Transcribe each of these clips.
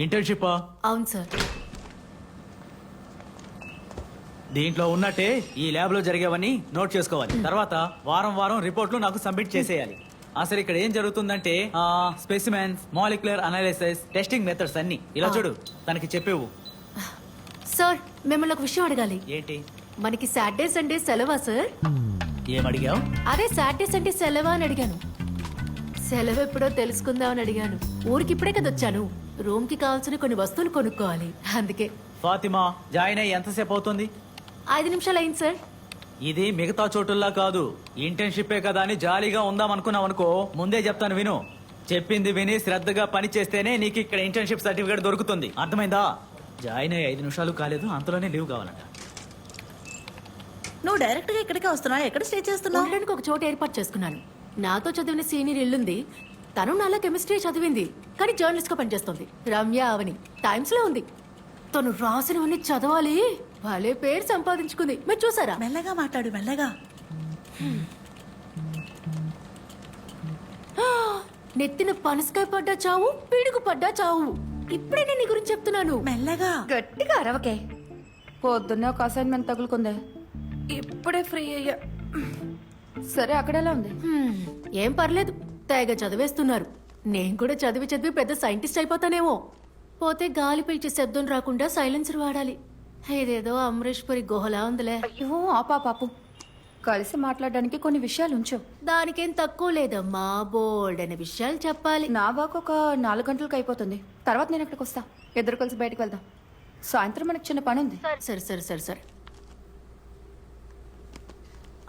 ఇంటర్న్షిప్పా? అవును సార్. దీంట్లో ఉన్నట్టే ఈ ల్యాబ్ లో జరిగేవన్నీ నోట్ చేసుకోవాలి. తర్వాత వారం వారం రిపోర్ట్లు నాకు సబ్మిట్ చేసేయాలి. అసలు ఇక్కడ ఏం జరుగుతుందంటే specimens, molecular analysis, testing methods అన్ని ఇలా చూడు తనకి చెప్పేవు. సార్ మిమ్మల్ని ఒక విషయం అడగాలి. ఏంటి? మనకి సాటర్డే సండే సెలవా సార్? ఏమడిగావు? అదే సాటర్డే సండే సెలవా అని అడిగాను. సెలవు ఎప్పుడో తెలుసుకుందామని అడిగాను. ఊరికి ఇప్పుడే కదా వచ్చాను. రూమ్ కి కావాల్సిన కొన్ని వస్తువులు కొనుక్కోవాలి, అందుకే. ఫాతిమా, జాయిన్ అయ్యి ఎంతసేపు అవుతుంది? 5 నిమిషాలు అయింది సార్. ఇది మిగతా చోటుల్లా కాదు. ఇంటర్న్షిప్పే కదా అని జాలీగా ఉందాం అనుకున్నావు అనుకో, ముందే చెప్తాను విను. చెప్పింది విని శ్రద్ధగా పని చేస్తేనే నీకు ఇక్కడ ఇంటర్న్షిప్ సర్టిఫికేట్ దొరుకుతుంది. అర్థమైందా? జాయిన్ అయ్యి 5 నిమిషాలు కాలేదు, అంతలోనే లీవ్ కావాలంట. నువ్వు డైరెక్ట్ గా ఇక్కడికే వస్తున్నావు? ఎక్కడ స్టే చేస్తున్నావు? ఉండడానికి ఒక చోట ఏర్పాటు చేసుకున్నాను. నాతో చదివిన సీనియర్ ఇల్లుంది. తను నాలా కెమిస్ట్రీ చదివింది, కానీ జర్నలిస్ట్ గా పనిచేస్తుంది. రమ్య అవని టైమ్స్ లో ఉంది. తను రాసినవన్నీ చదవాలి. భలే పేరు సంపాదించుకుంది. మీరు చూసారా? మెల్లగా మాట్లాడు, మెల్లగా. నెత్తిన పనసకాయ పడ్డా చావు, పిడుగు పడ్డా చావు. ఇప్పుడే నేను నీ గురించి చెప్తున్నాను. మెల్లగా. గట్టిగా అరవకే. పొద్దున్నే ఒక అసైన్మెంట్ తగులుకుందే, ఇప్పుడే ఫ్రీ అయ్యా. సరే, అక్కడెలా ఉంది? ఏం పర్లేదు, తెగ చదివేస్తున్నారు. నేను కూడా చదివి చదివి పెద్ద సైంటిస్ట్ అయిపోతానేమో. పోతే గాలి పీల్చే శబ్దం రాకుండా సైలెన్సర్ వాడాలి. ఇదేదో అమరీష్ పురి గుహలా ఉందిలే. అయ్యో ఆపా పాపు, కలిసి మాట్లాడడానికి కొన్ని విషయాలు ఉంచు. దానికేం తక్కువ లేదమ్మా, బోల్డ్ అనే విషయాలు చెప్పాలి. నా వాక్ ఒక 4 గంటలకు అయిపోతుంది. తర్వాత నేను అక్కడికి వస్తా. ఇద్దరు కలిసి బయటకు వెళ్దాం. సాయంత్రం మనకు చిన్న పని ఉంది. సరే సరే సరే సరే.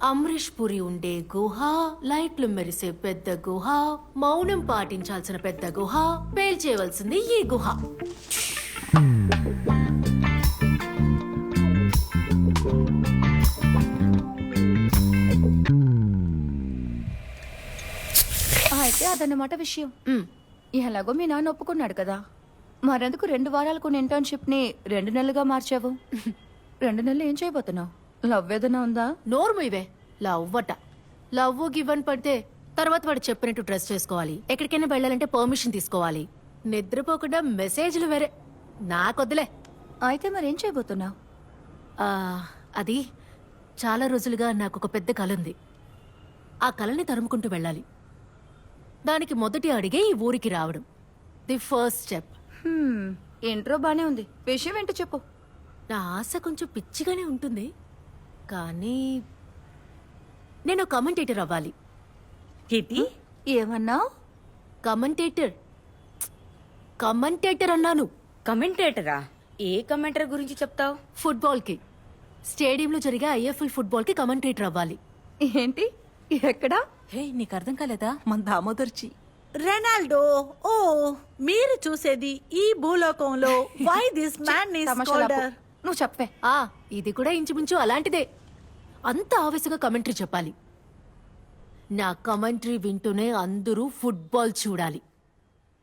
అమరీష్ పురి ఉండే గుహ, లైట్లు మెరిసే పెద్ద గుహ, మౌనం పాటించాల్సిన పెద్ద గుహ, పేల్చేయవలసింది ఈ గుహ. అయితే అదన్నమాట విషయం. ఎలాగో మీ నాన్న ఒప్పుకున్నాడు కదా, మరెందుకు 2 వారాలకు ఉన్న ఇంటర్న్షిప్ ని 2 నెలలుగా మార్చావు? 2 నెలలు ఏం చేయబోతున్నావు? లవ్ ఏదైనా ఉందా? నోర్ము ఇవే. లవ్వట. లవ్ గివన్ పడితే తర్వాత వాడు చెప్పినట్టు డ్రెస్ చేసుకోవాలి. ఎక్కడికైనా వెళ్ళాలంటే పర్మిషన్ తీసుకోవాలి. నిద్రపోకుండా మెసేజ్లు వేరే. నాకొద్దులే. అయితే మరేం చేయబోతున్నావు? అది చాలా రోజులుగా నాకు ఒక పెద్ద కల ఉంది. ఆ కలని తరుముకుంటూ వెళ్ళాలి. దానికి మొదటి అడిగే ఈ ఊరికి రావడం. The first step. ఇంట్రో బానే ఉంది, విషయం ఏంటో చెప్పు. నా ఆశ కొంచెం పిచ్చిగానే ఉంటుంది, కానీ నేను కమెంటేటర్ అవ్వాలి. కిటి, ఏమన్నావు? కమెంటేటర్. కమెంటేటర్ అన్నాను. కమెంటేటరా? ఏ కమెంటరీ గురించి చెప్తావు? ఫుట్బాల్ కి, స్టేడియంలో జరిగే ఐఎఫ్ఎల్ ఫుట్బాల్ కి కమెంటేటర్ అవ్వాలి. ఏంటి? ఎక్కడా? హే, నీకు అర్థం కాలేదా? మన దామోదర్చి. రెనాల్డో. ఓ, మీరు చూసేది ఈ భూలోకంలో. వై దిస్ మ్యాన్ ఈస్ తమాషాలాపు. కాల్డ్. నువ్వు చెప్పే. ఇది కూడా ఇంచుమించు అలాంటిదే. అంత ఆవేశంగా కమెంటరీ చెప్పాలి. నా కమెంటరీ వింటూనే అందరూ ఫుట్బాల్ చూడాలి.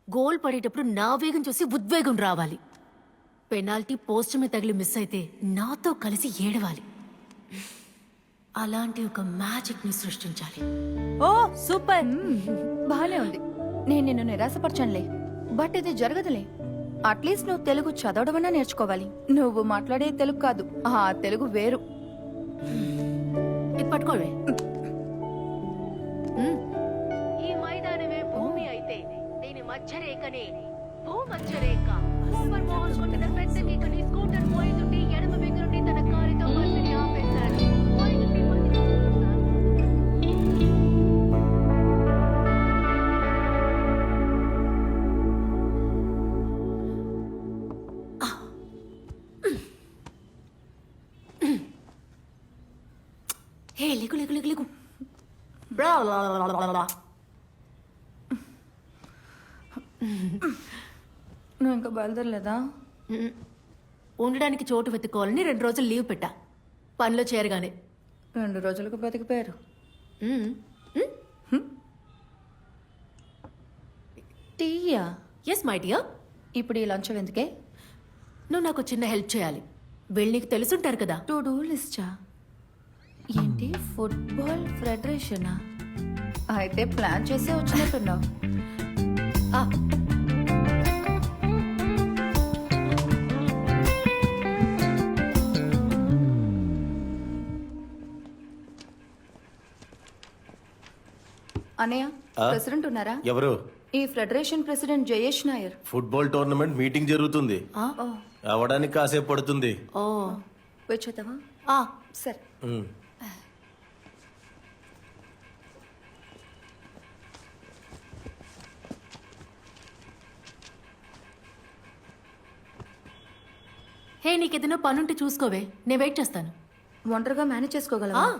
గోల్ పడేటప్పుడు నా వేగం చూసి ఉద్వేగం రావాలి. పెనాల్టీ పోస్ట్ మీద తగిలి మిస్ అయితే నాతో కలిసి ఏడవాలి. అలాంటి ఒక మ్యాజిక్ ని సృష్టించాలి. ఓ సూపర్. బానే ఉంది. నేను నిన్ను నిరాశపరచనులే, బట్ ఇది జరగదులే. అట్లీస్ట్ నువ్వు తెలుగు చదవడమన్నా నేర్చుకోవాలి. నువ్వు మాట్లాడే తెలుగు కాదు, ఆ తెలుగు వేరు. ఇది పట్టుకోవే. ఈ మైదానమే భూమి అయితే దీని మధ్యరేఖనే భూమధ్యరేఖ. సూపర్ మోహన్ కొట్టిన పెద్ద కిక్కుని స్కూటర్ పోయితుంటే ఎడమ వైపు నుండి తన కారుతో బస్సుని ఆపేశాడు. పోయితుంటే హే, లేకు లేకు లేకు లేకు. నువ్వు ఇంకా బయలుదేరలేదా? ఉండడానికి చోటు వెతుక్కోవాలని 2 రోజులు లీవ్ పెట్టా. పనిలో చేరగానే 2 రోజులకు బతికిపోయారు. టీయా? Yes my dear. ఇప్పుడు ఈ లంచం ఎందుకే? నువ్వు నాకు చిన్న హెల్ప్ చేయాలి. వీళ్ళు నీకు తెలుసుంటారు కదా. టు డూ లిస్టా? ఏంటి, ఫుట్బాల్ ఫెడరేషనా? అయితే ప్లాన్ చేసే వచ్చినట్టున్నావు. అన్నయ్య ప్రెసిడెంట్ ఉన్నారా? ఎవరు? ఈ federation president Jayesh Nair. Football tournament meeting జరుగుతుంది, ఓ అవడానికి కాసేపు పడుతుంది. ఓ వచ్చేద్దామా? ఆ, సరే. ఉమ్. హే నీకేదైనా పనుంటే చూసుకోవే, నేను వెయిట్ చేస్తాను. ఒంటరిగా మేనేజ్ చేసుకోగలవా? ఆ.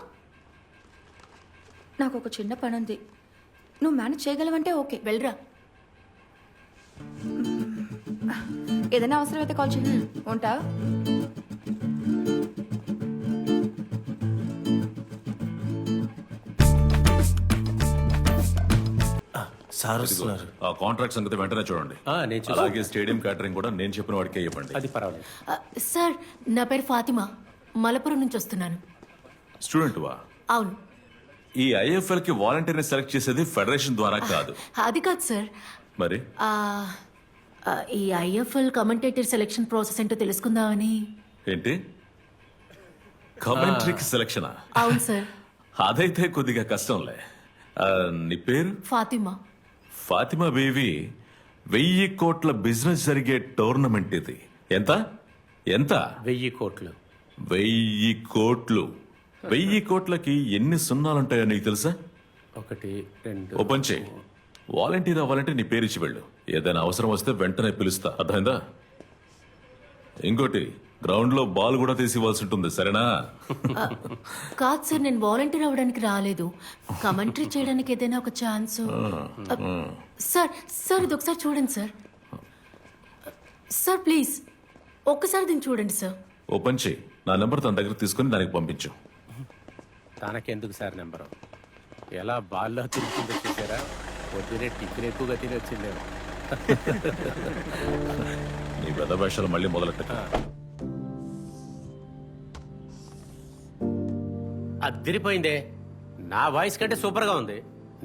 నాకు ఒక చిన్న పని ఉంది, నువ్వు మేనేజ్ చేయగలవంటే ఓకే. వెళ్ళరా. ఏదైనా అవసరమైతే కాల్ చేయి. ఉంటా. సార్ వస్తున్నారు. ఆ కాంట్రాక్ట్ సంగతి వెంటనే చూడండి. నేను చూసి- అలాగే స్టేడియం క్యాటరింగ్ కూడా నేను చెప్పిన వాడికే ఇవ్వండి. అది పర్వాలేదు. సార్ నా పేరు ఫాతిమా, మలపురం నుంచి వస్తున్నాను. స్టూడెంట్ వా? అవును. ఈ ఐఎఫ్ఎల్ కి వాలంటీర్ని సెలెక్ట్ చేసేది ఫెడరేషన్ ద్వారా కాదు. అది కాదు సార్, మరి ఆ, ఈ ఐఎఫ్ఎల్ కమెంటేటర్ సెలెక్షన్ ప్రాసెస్ ఏంటో తెలుసుకుందామని. ఏంటి కమెంట్రీకి సెలక్షనా? అవును సార్. అదైతే కొద్దిగా కష్టంలే. నీ పేరు? ఫాతిమా. ఫాతిమా బేబీ, 1000 కోట్ల బిజినెస్ జరిగే టోర్నమెంట్ ఇది. ఎంత ఎంత? 1000 కోట్లు. 1000 కోట్లు. 1000 కోట్లకి ఎన్ని సున్నాలుంటాయో నీకు తెలుసా? 1 2 ఓపెన్ చేయి. వాలంటీర్ అవ్వాలంటే నీ పేరు ఇచ్చి వెళ్ళు. ఏదైనా అవసరం వస్తే వెంటనే పిలుస్తా, అర్థమైందా? ఇంకోటి, గ్రౌండ్ లో బాల్ కూడా తీసి ఇవ్వాల్సి ఉంటుంది, సరేనా? కాదు సార్, నేను వాలంటీర్ అవ్వడానికి రాలేదు, కమెంటరీ చేయడానికి ఏదైనా ఒక ఛాన్స్. సార్ సార్ ఇది ఒకసారి చూడండి సార్. సార్ ప్లీజ్ ఒక్కసారి దీన్ని చూడండి సార్. ఓపెన్ చేయి. నా నెంబర్ తన దగ్గర తీసుకుని దానికి పంపించు. తనకెందుకు సార్ నెంబరు? ఎలా బాల్లో తిరుగుతుందో చూసారా? పొద్దునే టిఫిన్ ఎక్కువగా తిని వచ్చిందేమో. నీ పెద్ద భాషలు మళ్ళీ మొదలెట్ట. అదిరిపోయిందే. నా వాయిస్ కంటే సూపర్గా ఉంది.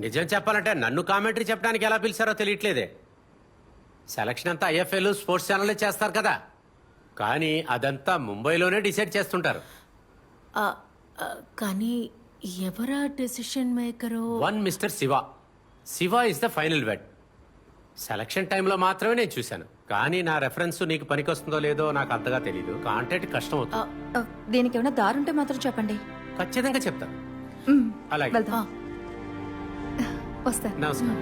నిజం చెప్పాలంటే నన్ను కామెంటరీ చెప్పడానికి ఎలా పిలిచారో తెలియట్లేదే. సెలక్షన్ అంతా ఐఎఫ్ఎల్ స్పోర్ట్స్ ఛానల్ చేస్తారు కదా, కానీ అదంతా ముంబైలోనే డిసైడ్ చేస్తుంటారు. ఆ, కానీ ఎవరా decision maker? One mister Shiva. Shiva is the final vet. Selection టైంలో మాత్రమే నేను చూశాను, కానీ నా రెఫరెన్స్ నీకు పనికొస్తుందో లేదో నాకు అంతగా తెలియదు. కాంటాక్ట్ కష్టం అవుతుంది. దీనికి ఏమైనా దారుంటే మాత్రం చెప్పండి. ఖచ్చితంగా చెప్తాను. అలాగే, వెళ్దాం. వస్తా. నమస్కారం.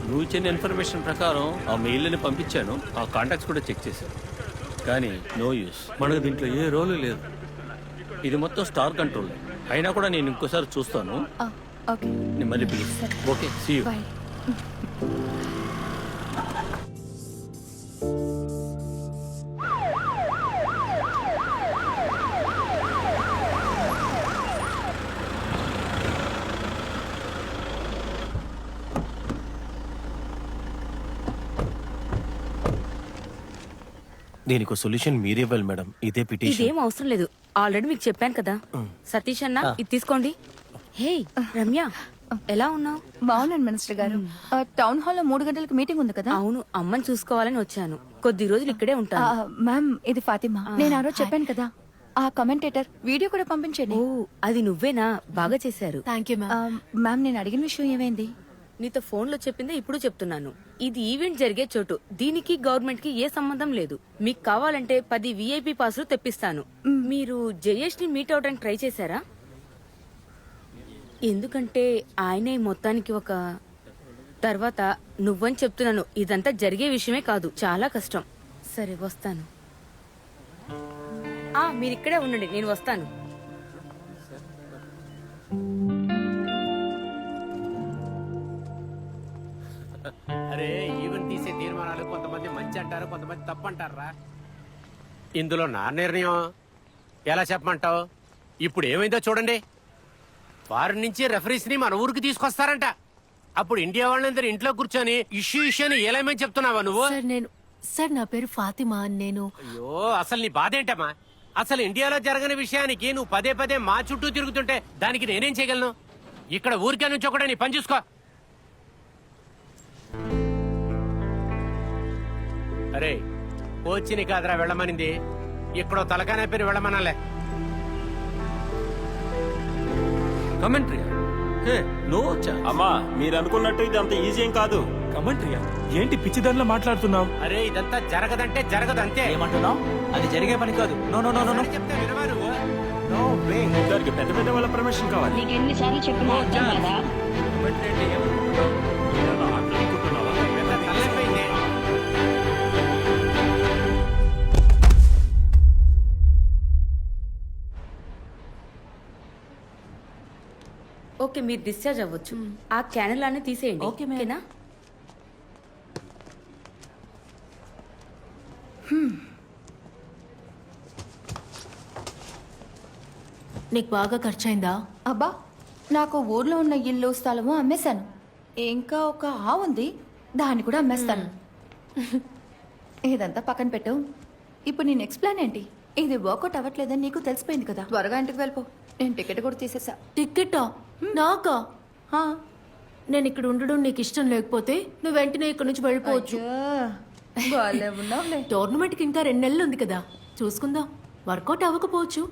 నువ్వు ఇచ్చిన ఇన్ఫర్మేషన్ ప్రకారం ఆ మెయిల్ని పంపించాను, ఆ కాంటాక్ట్స్ కూడా చెక్ చేశాను, కానీ నో యూస్. మనకు దీంట్లో ఏ రోలు లేదు. ఇది మొత్తం స్టార్ కంట్రోల్. అయినా కూడా నేను ఇంకోసారి చూస్తాను. ఓకే, నేను మళ్ళీ పిలుస్తాను. Okay, see you. బాయ్. దీనికి సొల్యూషన్ మీరే ఇవ్వాలి మేడం. ఇదే పిటిషన్. ఇదేం అవసరం లేదు, ఆల్రెడీ మీకు చెప్పాను కదా. సతీష్ అన్న ఇది తీసుకోండి. హే రమ్య, ఎలా ఉన్నావు? బాగున్నాను మినిస్టర్ గారు. టౌన్ హాల్లో 3 గంటలకు మీటింగ్ ఉంది కదా. అవును, అమ్మని చూసుకోవాలని వచ్చాను. కొద్ది రోజులు ఇక్కడే ఉంటాను. మ్యామ్, ఇది ఫాతిమా. నేను ఆ రోజు చెప్పాను కదా, ఆ కమెంటేటర్ వీడియో కూడా పంపించండి. ఓ, అది నువ్వేనా? బాగా చేశారు. Thank you ma'am. మ్యామ్, నేను అడిగిన విషయం ఏమైంది? నీతో ఫోన్ లో చెప్పిందే ఇప్పుడు చెప్తున్నాను. ఇది ఈవెంట్ జరిగే చోటు, దీనికి గవర్నమెంట్ కి ఏ సంబంధం లేదు. మీకు కావాలంటే 10 విఐపి పాసులు తెప్పిస్తాను. మీరు జయేష్ ని మీట్ అవడానికి ట్రై చేశారా? ఎందుకంటే ఆయనే మొత్తానికి ఒక తర్వాత నువ్వని చెప్తున్నాను. ఇదంతా జరిగే విషయమే కాదు, చాలా కష్టం. సరే వస్తాను. మీరు ఇక్కడే ఉండండి, నేను వస్తాను. అరే, ఈవెంట్ తీసే తీర్మానాలు కొంతమంది మంచి అంటారు, కొంతమంది తప్పు అంటారా. ఇందులో నా నిర్ణయం ఎలా చెప్పమంటావు? ఇప్పుడు ఏమైందో చూడండి. ఫారెన్ నుంచి రెఫరీస్ ని మన ఊరికి తీసుకొస్తారంట. అప్పుడు ఇండియా వాళ్ళందరూ ఇంట్లో కూర్చొని ఇష్యూ అని ఏలేమని చెప్తున్నావా నువ్వు? సార్ నా పేరు ఫాతిమా. నేను అయ్యో, అసలు నీ బాధ ఏంటమ్మా? అసలు ఇండియాలో జరగని విషయానికి నువ్వు పదే పదే మా చుట్టూ తిరుగుతుంటే దానికి నేనేం చేయగలను? ఇక్కడ ఊరికే నుంచి ఒకటే నీ పని చూసుకో. అరే కోచిని కాదురా వెళ్ళమనింది, ఇక్కడ తలకానే పేరు వెళ్ళమనాలే. కమెంట్రీయా? హే, నో వచ్చా? అమ్మా మీరు అనుకున్నట్టు ఇది అంత ఈజీ ఏం కాదు. కమెంట్రీయా? ఏంటి పిచ్చిదానిలో మాట్లాడుతున్నావు? అరే ఇదంతా జరగదంటే జరగదంతే. ఏమంటున్నావు? అది జరిగే పని కాదు. No no no no no చెప్తే వినవా నువ్వు? No way. దానికి పెద్ద పెద్ద వాళ్ళ పర్మిషన్ కావాలి. కమెంట్రీ అంటే ఏమనుకుంటున్నావు? ఏదైనా ఆటలు అనుకుంటున్నావా? పెద్ద తలనొప్పైంది. ఓకే, మీరు డిశ్చార్జ్ అవ్వచ్చు. ఆ క్యానల్ అన్ని తీసేయండి. Okay, madam. ఓకేనా? నీకు బాగా ఖర్చయిందా? అబ్బా, నాకు ఊర్లో ఉన్న ఇల్లు స్థలము అమ్మేశాను. ఇంకా ఒక ఆవు ఉంది, దాన్ని కూడా అమ్మేస్తాను. ఇదంతా పక్కన పెట్టు. ఇప్పుడు నీ నెక్స్ట్ ప్లాన్ ఏంటి? ఇది వర్కౌట్ అవ్వట్లేదని నీకు తెలిసిపోయింది కదా. త్వరగా ఇంటికి వెళ్ళిపో. నేను టికెట్ కూడా తీసేసా. టికెటా? నాకా? ఆ. నేను ఇక్కడ ఉండడం నీకు ఇష్టం లేకపోతే నువ్వు వెంటనే ఇక్కడ నుంచి వెళ్ళిపోవచ్చు. బాలే ఉన్నావులే. టోర్నమెంట్కి ఇంకా 2 నెలలు ఉంది కదా, చూసుకుందాం. వర్కౌట్ అవ్వకపోవచ్చు,